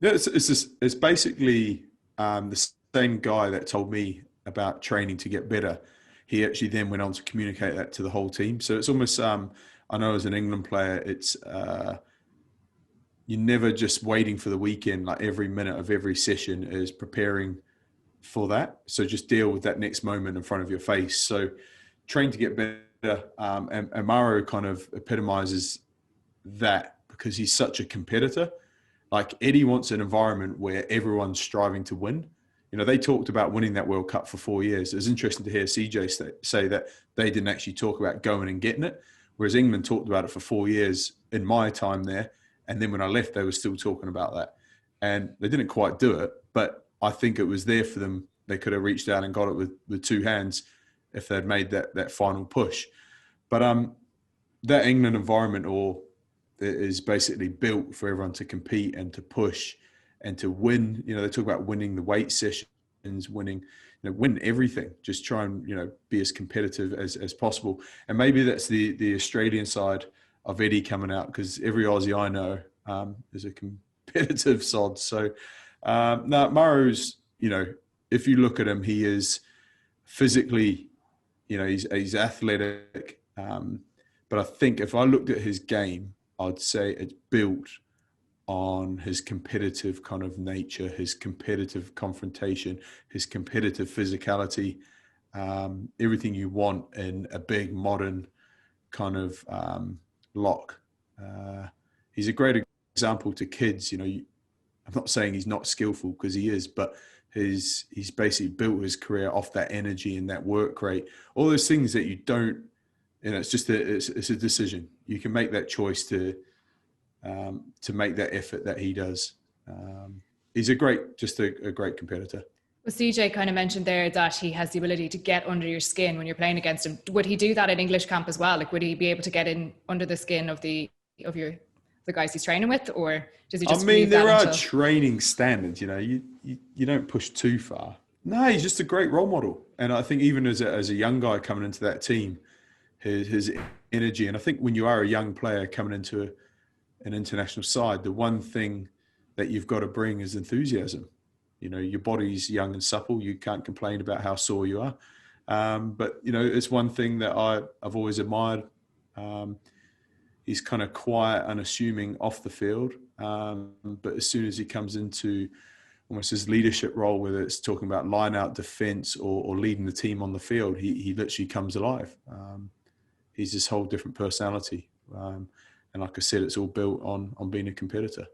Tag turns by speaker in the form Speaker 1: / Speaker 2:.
Speaker 1: Yeah, it's basically the same guy that told me about training to get better. He actually then went on to communicate that to the whole team. So it's almost, I know as an England player, it's you're never just waiting for the weekend. Like every minute of every session is preparing for that. So just deal with that next moment in front of your face. So train to get better. And Maro kind of epitomizes that because he's such a competitor. Like Eddie wants an environment where everyone's striving to win. You know, they talked about winning that World Cup for 4 years. It was interesting to hear CJ say that they didn't actually talk about going and getting it, whereas England talked about it for 4 years in my time there. And then when I left, they were still talking about that. And they didn't quite do it, but I think it was there for them. They could have reached out and got it with two hands if they'd made that final push. But that England environment is basically built for everyone to compete and to push and to win. You know, they talk about winning the weight sessions, winning, win everything. Just try and, be as competitive as possible. And maybe that's the Australian side of Eddie coming out, because every Aussie I know is a competitive sod. So no, Maro's, if you look at him, he is physically, he's athletic. But I think if I looked at his game, I'd say it's built on his competitive kind of nature, his competitive confrontation, his competitive physicality, everything you want in a big modern kind of lock. He's a great example to kids. I'm not saying he's not skillful, because he is, but he's basically built his career off that energy and that work rate. All those things that you don't, it's just it's a decision. You can make that choice to make that effort that he does. He's a great competitor.
Speaker 2: Well, CJ kind of mentioned there that he has the ability to get under your skin when you're playing against him. Would he do that in English camp as well? Like, would he be able to get in under the skin of the guys he's training with, or does he just?
Speaker 1: I mean, there are training standards. You don't push too far. No, he's just a great role model, and I think even as a young guy coming into that team, his energy, and I think when you are a young player coming into an international side, the one thing that you've got to bring is enthusiasm. Your body's young and supple. You can't complain about how sore you are. But, it's one thing that I've always admired. He's kind of quiet, unassuming off the field. But as soon as he comes into almost his leadership role, whether it's talking about line out defense or leading the team on the field, he literally comes alive. He's this whole different personality. And like I said, it's all built on being a competitor.